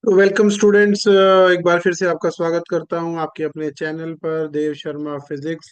तो welcome students, एक बार फिर से आपका स्वागत करता हूं आपके अपने चैनल पर देव शर्मा फिजिक्स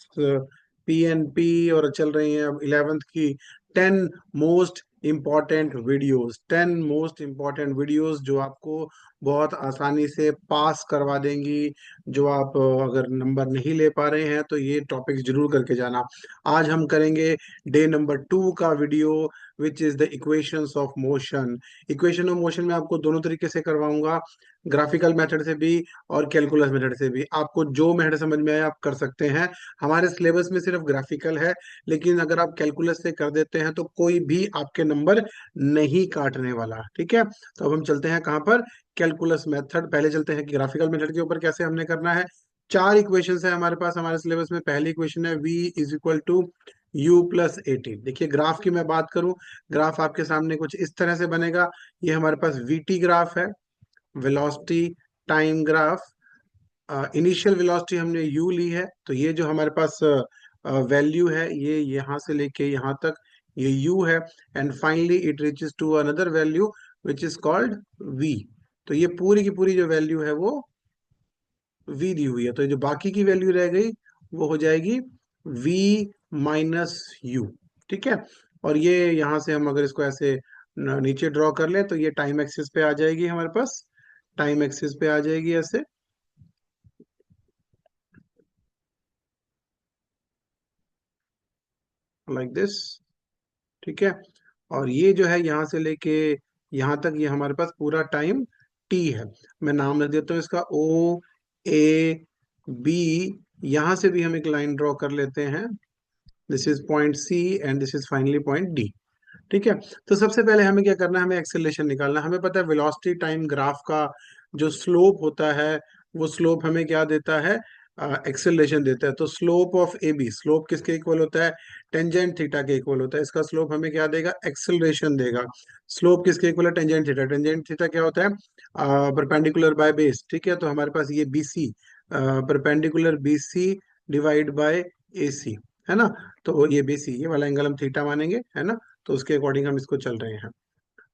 पीएनपी। और चल रही हैं अब 11th की 10 most important videos. 10 most important videos जो आपको बहुत आसानी से पास करवा देंगी। जो आप अगर नंबर नहीं ले पा रहे हैं तो ये टॉपिक्स जरूर करके जाना। आज हम करेंगे डे नंबर 2 का video, which is the equations of motion. Equation of motion में आपको दोनों तरीके से करवाऊंगा, ग्राफिकल मेथड से भी और कैलकुलस मेथड से भी। आपको जो मेथड समझ में आए आप कर सकते हैं। हमारे सिलेबस में सिर्फ ग्राफिकल है, लेकिन अगर आप कैलकुलस से कर देते हैं तो कोई भी आपके नंबर नहीं काटने वाला। ठीक है, तो अब हम चलते हैं कहाँ पर, कैलकुलस मेथड। पहले चलते हैं कि ग्राफिकल मेथड के ऊपर कैसे हमने करना है। चार इक्वेशन है हमारे पास हमारे सिलेबस में। पहली इक्वेशन है v is equal to u plus at. देखिए ग्राफ की मैं बात करूं, ग्राफ आपके सामने कुछ इस तरह से बनेगा। ये हमारे पास वीटी ग्राफ है, velocity time graph. Initial velocity हमने u ली है, तो ये जो हमारे पास वैल्यू है ये यहाँ से लेके यहाँ तक ये u है। And finally it reaches to another value which is called v। तो ये पूरी की पूरी जो वैल्यू है वो v दी हुई है, तो ये जो बाकी की वैल्यू रह गई वो हो जाएगी v माइनस u। ठीक है, और ये यहाँ से हम अगर इसको ऐसे नीचे ड्रॉ कर ले तो ये टाइम एक्सिस पे आ जाएगी हमारे पास। टाइम एक्सिस पे आ जाएगी ऐसे, लाइक दिस। ठीक है, और ये जो है यहाँ से लेके यहाँ तक ये हमारे पास पूरा टाइम टी है। मैं नाम रख देता हूँ इसका ओ ए बी। यहाँ से भी हम एक लाइन ड्रॉ कर लेते हैं। This is point c and this is finally point d. ठीक है, तो सबसे पहले हमें क्या करना है, हमें एक्सेलरेशन निकालना है। हमें पता है वेलोसिटी टाइम ग्राफ का जो स्लोप होता है वो स्लोप हमें क्या देता है, एक्सेलरेशन देता है। तो slope of a b, slope किसके इक्वल होता है, टेंजेंट थीटा के इक्वल होता है। इसका स्लोप हमें क्या देगा, एक्सेलरेशन देगा। स्लोप किसके इक्वल है, टेंजेंट थीटा। टेंजेंट थीटा क्या होता है, परपेंडिकुलर बाय बेस। ठीक है, तो हमारे पास ये B C, perpendicular B C divide by A C, है ना। तो ये बी सी, ये वाला एंगल हम थीटा मानेंगे, है ना। तो उसके अकॉर्डिंग हम इसको चल रहे हैं।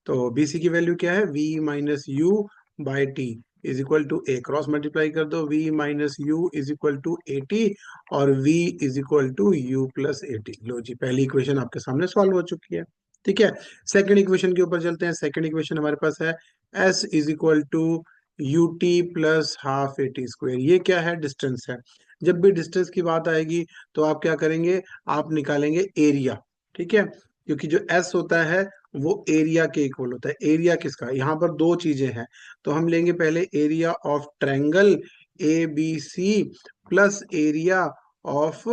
तो बीसी की वैल्यू क्या है, v minus u by t is equal to a. Cross multiply कर दो, v minus u is equal to a t और v is equal to u plus a t. लो जी, पहली इक्वेशन आपके सामने सॉल्व हो चुकी है। ठीक है, सेकंड इक्वेशन के ऊपर चलते हैं। सेकंड इक्वेशन हमारे पास है s is equal to u t plus half a t square. ये क्या है, डिस्टेंस है। जब भी डिस्टेंस की बात आएगी तो आप क्या करेंगे, आप निकालेंगे एरिया। ठीक है, क्योंकि जो s होता है वो एरिया के इक्वल होता है। एरिया किसका, यहाँ पर दो चीजें हैं, तो हम लेंगे पहले area of triangle a B c plus area of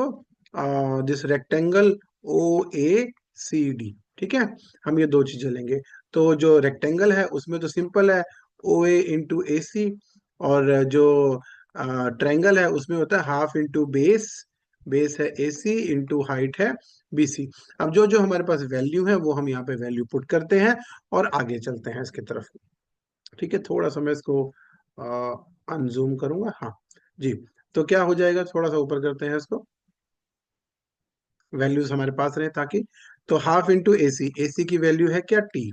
this rectangle o a c d. ठीक है, हम ये दो चीजें लेंगे। तो जो रेक्टेंगल है उसमें तो सिंपल है, ओ ए इंटू ए सी। और जो ट्रायंगल है उसमें होता है हाफ इंटू बेस। बेस है ए सी इंटू हाइट है बी सी। अब जो जो हमारे पास वैल्यू है वो हम यहाँ पे वैल्यू पुट करते हैं और आगे चलते हैं इसकी तरफ। ठीक है, थोड़ा सा मैं इसको अनजूम करूंगा, हाँ जी। तो क्या हो जाएगा, थोड़ा सा ऊपर करते हैं इसको, वैल्यूज हमारे पास रहे ताकि। तो हाफ इंटू ए सी, ए सी की वैल्यू है क्या टी,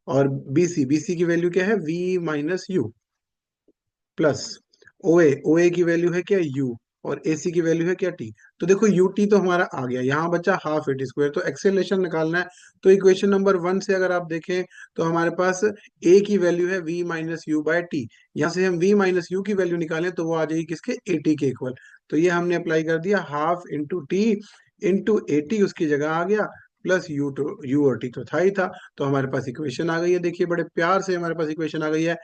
और बी सी, बी सी की वैल्यू क्या है वी माइनस यू, प्लस ओए, ओए की वैल्यू है क्या यू, और एसी की वैल्यू है क्या टी। तो देखो यू टी तो हमारा आ गया, यहाँ बचा हाफ ए टी स्क्वायर। तो एक्सेलरेशन निकालना है। तो इक्वेशन नंबर 1 से अगर आप देखें तो हमारे पास ए की वैल्यू है v minus u by t. यहाँ से हम v माइनस यू की वैल्यू निकालें तो वो आ जाएगी किसके, ए टी के इक्वल। तो ये हमने अप्लाई कर दिया, half into T into A T उसकी जगह आ गया, प्लस यू टू यू और टी तो था ही था। तो हमारे पास इक्वेशन आ गई है, देखिए बड़े प्यार से हमारे पास इक्वेशन आ गई है।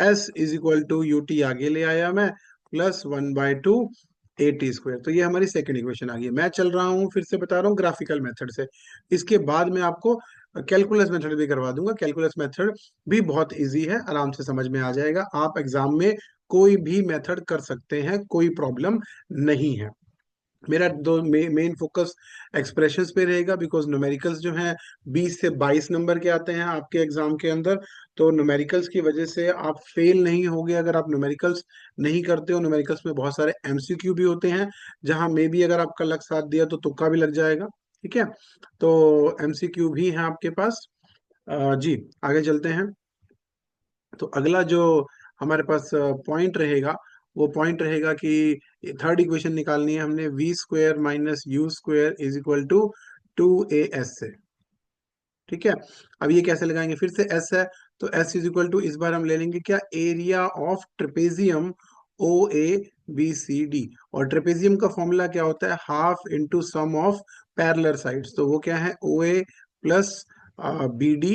S is equal to u t आगे ले आया मैं, plus one by two a t square. तो ये हमारी सेकंड इक्वेशन आ गई। मैं चल रहा हूँ, फिर से बता रहा हूँ, ग्राफिकल मेथड से। इसके बाद में आपको कैलकुलस मेथड भी करवा दूंगा। कैलकुलस मेथड भी बहुत इजी है, आराम से समझ में आ जाएगा। आप एग्जाम में कोई भी मेथड कर सकते हैं, कोई प्रॉब्लम नहीं है। मेरा दो मेन फोकस एक्सप्रेशंस पे रहेगा, बिकॉज न्यूमेरिकल्स जो हैं 20 से 22 नंबर के आते हैं आपके एग्जाम के अंदर। तो न्यूमेरिकल्स की वजह से आप फेल नहीं होगे अगर आप न्यूमेरिकल्स नहीं करते हो। न्यूमेरिकल्स में बहुत सारे एमसीक्यू भी होते हैं, जहां मे भी अगर आपका लक साथ दिया तो तुक्का भी लग जाएगा। ठीक है, तो एमसीक्यू भी है आपके पास। जी, आगे चलते हैं। तो अगला जो हमारे पास पॉइंट रहेगा, वो पॉइंट रहेगा कि थर्ड इक्वेशन निकालनी है हमने, v square minus u square is equal to 2as से। ठीक है, अब ये कैसे लगाएंगे, फिर से s है तो s इज इक्वल टू, इस बार हम ले लेंगे क्या, area of trapezium O A B C D. और ट्रेपेजियम का फॉर्मूला क्या होता है, half into sum of parallel sides, तो वो क्या है, O A plus B D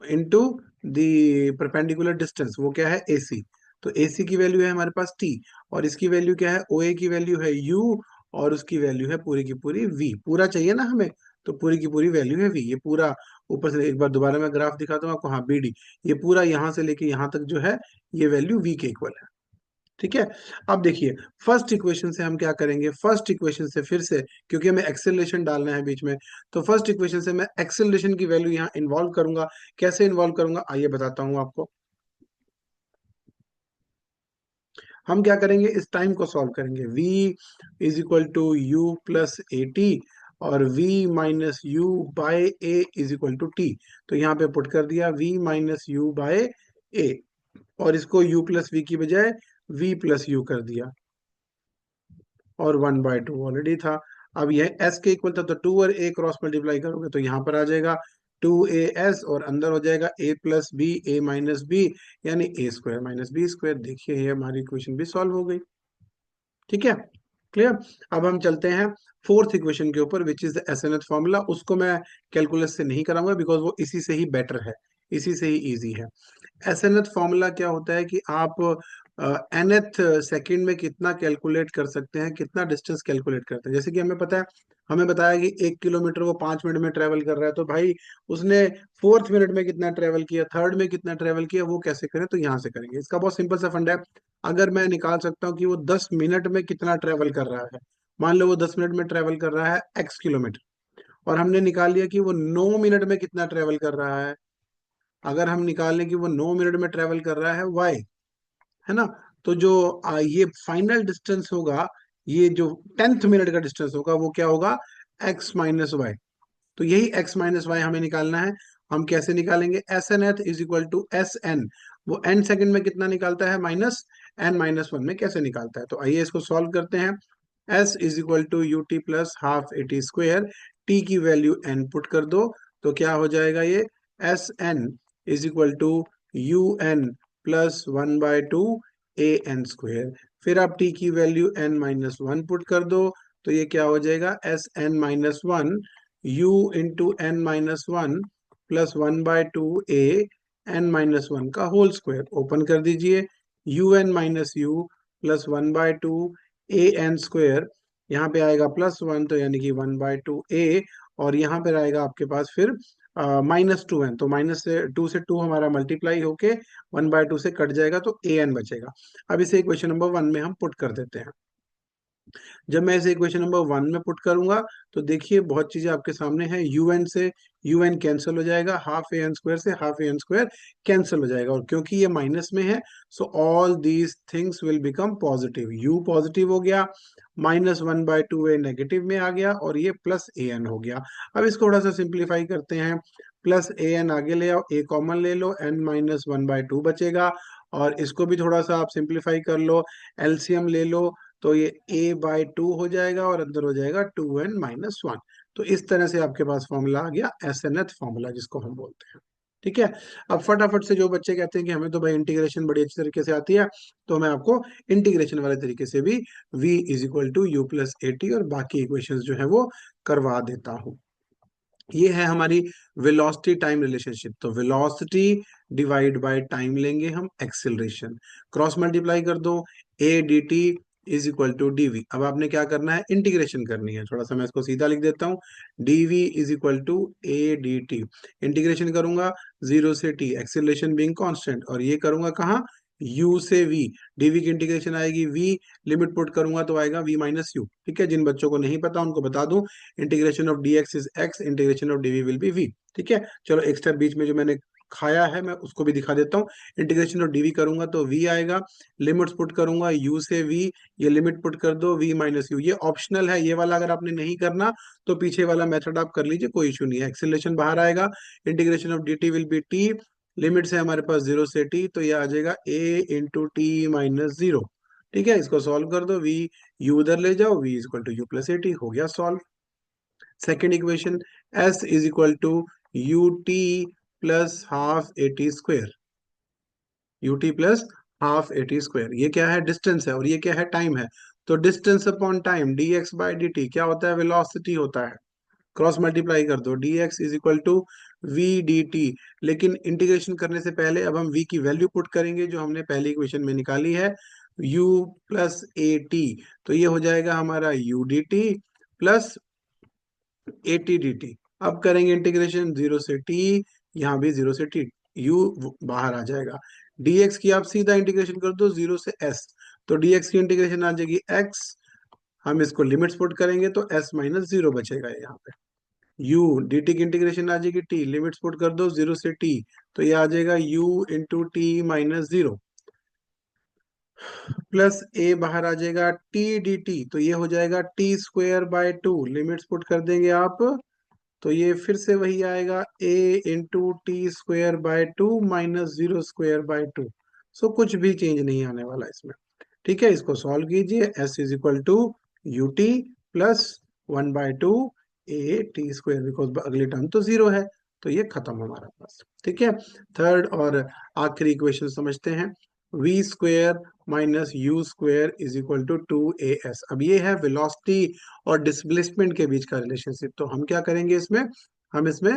into the perpendicular distance, वो क्या है, AC। तो AC की वैल्यू है हमारे पास T, और इसकी वैल्यू क्या है, OA की वैल्यू है U, और उसकी वैल्यू है पूरी की पूरी V। पूरा चाहिए ना हमें, तो पूरी की पूरी वैल्यू है V। ये पूरा ऊपर से एक बार दोबारा मैं ग्राफ दिखाता हूँ आपको, हाँ BD, ये पूरा यहाँ से लेके यहाँ तक जो है ये वैल्यू V के इक्वल है। ठीक है, अब देखिए फर्स्ट इक्वेशन से हम क्या करेंगे, फर्स्ट इक्वेशन से फिर से, क्योंकि हमें एक्सेलरेशन डालना है बीच में, तो फर्स्ट इक्वेशन से मैं एक्सेलरेशन की वैल्यू यहाँ इन्वॉल्व करूंगा। कैसे इन्वॉल्व करूंगा आइए बताता हूं आपको। हम क्या करेंगे, इस टाइम को सॉल्व करेंगे, v is equal to u plus a t, और v minus u by a is equal to t. तो यहाँ पे पुट कर दिया v minus u by a, और इसको u प्लस वी की बजाय v प्लस यू कर दिया, और 1/2 ऑलरेडी था। अब यह s के इक्वल था, तो 2 और a क्रॉस मल्टीप्लाई करोगे तो यहाँ पर आ जाएगा 2as, और अंदर हो जाएगा a plus b a minus b, यानी a square minus b square. देखिए ये हमारी इक्वेशन भी सॉल्व हो गई। ठीक है, क्लियर। अब हम चलते हैं फोर्थ इक्वेशन के ऊपर, विच इज द एसएनएथ फॉर्मूला। उसको मैं कैलकुलस से नहीं कराऊंगा, बिकॉज वो इसी से ही बेटर है, इसी से ही इजी है। एसएनएथ फॉर्मूला क्या होता है कि आप nth सेकंड में कितना कैलकुलेट कर सकते हैं, कितना डिस्टेंस कैलकुलेट करते हैं। जैसे कि हमें पता है, हमें बताया कि 1 किलोमीटर वो 5 मिनट में ट्रेवल कर रहा है, तो भाई उसने फोर्थ मिनट में कितना ट्रेवल किया, थर्ड में कितना ट्रेवल किया, वो कैसे करें, तो यहाँ से करेंगे। इसका बहुत सिंपल सा फंडा है। अगर मैं निकाल सकता हूँ कि वो 10 मिनट में कितना ट्रेवल कर रहा है, मान लो वो 10 मिनट में ट्रेवल कर रहा है x किलोमीटर, और हमने निकाल लिया कि वो 9 मिनट में कितना ट्रेवल कर रहा है, अगर हम निकाल लें कि वो 9 मिनट में ट्रेवल कर रहा है y, है ना, तो जो ये फाइनल डिस्टेंस होगा, ये जो 10th मिनट का डिस्टेंस होगा, वो क्या होगा, x माइनस वाई। तो यही x माइनस वाई हमें निकालना है। हम कैसे निकालेंगे, s n th is equal to s n, वो n सेकंड में कितना निकालता है, माइनस n-1 में कैसे निकालता है, तो आइए इसको सॉल्व करते हैं। s is equal to u t plus half a t square, टी की वैल्यू n पुट कर दो, तो क्या हो जाएगा ये, s n is equal to u n plus 1/2 a n square. फिर आप t की वैल्यू n-1 पुट कर दो, तो ये क्या हो जाएगा, s n minus one u into n-1 plus 1/2 a n-1 का होल स्क्वायर। ओपन कर दीजिए, u n minus u plus 1/2 a n square, यहाँ पे आएगा +1, तो यानी कि 1/2 ए, और यहाँ पे आएगा आपके पास फिर -2n, तो -2 से 2 हमारा मल्टीप्लाई होके 1/2 से कट जाएगा, तो ए एन बचेगा। अब इसे इक्वेशन नंबर 1 में हम पुट कर देते हैं। जब मैं इसे इक्वेशन नंबर 1 में पुट करूंगा, तो देखिए बहुत चीजें आपके सामने हैं। un से un कैंसिल हो जाएगा, हाफ ए एन स्क्वायर से हाफ ए एन स्क्वायर कैंसिल हो जाएगा, और क्योंकि ये माइनस में है, so all these things will become positive. u positive हो गया, -1/2 ए नेगेटिव में आ गया, और ये प्लस ए एन हो गया। अब इसको थोड़ा सा सिंप्लीफाई करते हैं, प्लस ए एन आगे ले आओ, ए कॉमन ले लो, n-1/2 बचेगा, और इसको भी थोड़ा सा आप सिंप्लीफाई कर लो, एलसीएम ले लो, तो ये a/2 हो जाएगा, और अंदर हो जाएगा 2n-1। तो इस तरह से आपके पास फॉर्मूला आ गया, एसएनएथ फॉर्मूला जिसको हम बोलते हैं। ठीक है, अब फटाफट से जो बच्चे कहते हैं कि हमें तो भाई इंटीग्रेशन बड़ी अच्छी तरीके से आती है, तो मैं आपको इंटीग्रेशन वाले तरीके से भी v is equal to u plus a t और बाकी इक्वेशंस जो है वो करवा देता हूँ। ये है हमारी वेलोसिटी टाइम रिलेशनशिप। तो वेलोसिटी डिवाइड बाय टाइम लेंगे हम, एक्सेलरेशन क्रॉस मल्टीप्लाई कर दो, a d t is equal to d v. अब आपने क्या करना है, इंटीग्रेशन करनी है। थोड़ा सा मैं इसको सीधा लिख देता हूँ, d v is equal to a d t. Integration करूंगा 0 से t, एक्सेलरेशन बीइंग कांस्टेंट, और ये करूंगा कहाँ, u से v। dv की इंटीग्रेशन आएगी v, लिमिट पुट करूंगा तो आएगा v माइनस यू। ठीक है, जिन बच्चों को नहीं पता उनको बता दूं, integration of dx is x, integration of dv will be v। ठीक है, चलो एक स्टेप बीच में जो मैंने खाया है मैं उसको भी दिखा देता हूँ। इंटीग्रेशन ऑफ dv करूंगा तो v आएगा, लिमिट्स पुट करूंगा u से v, ये लिमिट पुट कर दो v माइनस यू। ये ऑप्शनल है, ये वाला अगर आपने नहीं करना तो पीछे वाला मेथड आप कर लीजिए, कोई इशू नहीं है। एक्सेलरेशन बाहर आएगा, integration of dt will be t limit से हमारे पास 0 से t, तो ये आ जाएगा a × t - 0। ठीक है, इसको सॉल्व कर दो, v u उधर ले जाओ, v = u + at, हो गया solve. Second equation, s = ut plus half at², ut plus half at², ये क्या है, डिस्टेंस है, और ये क्या है, टाइम है। तो डिस्टेंस अपॉन टाइम dx/dt क्या होता है, वेलोसिटी होता है। क्रॉस मल्टीप्लाई कर दो, dx = v dt। लेकिन इंटीग्रेशन करने से पहले अब हम v की वैल्यू पुट करेंगे जो हमने पहली इक्वेशन में निकाली है, u + at। तो ये हो जाएगा हमारा u dt plus at dt। अब करेंगे इंटीग्रेशन 0 से t, यहाँ भी 0 से t, u बाहर आ जाएगा। dx की आप सीधा इंटीग्रेशन कर दो 0 से s, तो dx की इंटीग्रेशन आ जाएगी x। हम इसको लिमिट्स पुट करेंगे तो s - 0 बचेगा यहाँ पे। u dt की इंटीग्रेशन आ जाएगी t, लिमिट्स पुट कर दो 0 से t, तो ये आ जाएगा u × t - 0 प्लस a बाहर आ जाएगा t dt, तो ये हो जाएगा t²/2, लिमिट्स पुट कर देंगे आप, तो ये फिर से वही आएगा a × t² / 2 - 0² / 2। सो कुछ भी चेंज नहीं आने वाला इसमें। ठीक है, इसको सॉल्व कीजिए, s = ut plus 1/2 at², because अगली टर्म तो जीरो है, तो ये खत्म हमारा पास। ठीक है, थर्ड और आखिरी इक्वेशन समझते हैं। v² - u² = 2as। अब ये है वेलोसिटी और डिस्प्लेसमेंट के बीच का रिलेशनशिप। तो हम क्या करेंगे इसमें, हम इसमें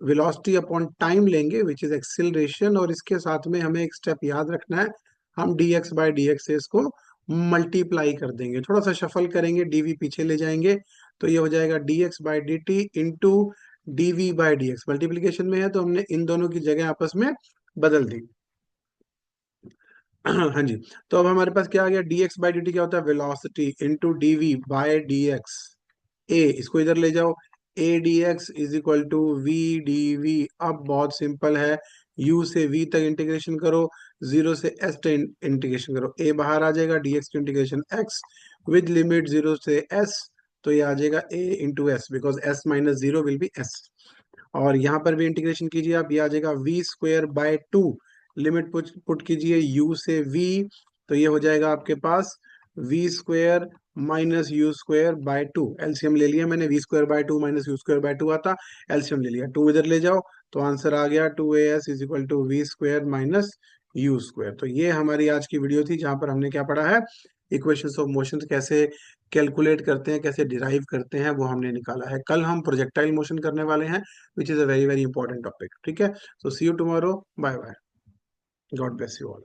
वेलोसिटी अपॉन टाइम लेंगे विच इज एक्सिलरेशन, और इसके साथ में हमें एक स्टेप याद रखना है, हम dx/dx से इसको मल्टीप्लाई कर देंगे, थोड़ा सा शफल करेंगे, dv पीछे ले जाएंगे, तो ये हो जाएगा dx/dt इंटू dv/dx। मल्टीप्लीकेशन में है तो हमने इन दोनों की जगह आपस में बदल दी। हाँ जी, तो अब हमारे पास क्या आ गया, dx/dt क्या होता है, वेलोसिटी इंटू dv/dx। ए इसको इधर ले जाओ, a dx = v dv। अब बहुत सिंपल है, u से v तक इंटीग्रेशन करो, 0 से s तक इंटीग्रेशन करो, a बाहर आ जाएगा, dx की इंटीग्रेशन x विद लिमिट 0 से s, तो ये आ जाएगा a × s, because s - 0 will be s। और यहाँ पर भी इंटीग्रेशन कीजिए आप, ये आ जाएगा v²/2, लिमिट पुट कीजिए u से v, तो ये हो जाएगा आपके पास v² - u²/2। एलसीएम ले लिया मैंने, v²/2 - u²/2 आता, एलसीएम ले लिया, 2 इधर ले जाओ, तो आंसर आ गया 2as = v² - u²। तो ये हमारी आज की वीडियो थी, जहां पर हमने क्या पढ़ा है, इक्वेशंस ऑफ मोशन कैसे कैलकुलेट करते हैं, कैसे डिराइव करते हैं, वो हमने निकाला है। कल हम प्रोजेक्टाइल मोशन करने वाले हैं, which is a very very important topic. ठीक है, so see you tomorrow, bye bye, God bless you all.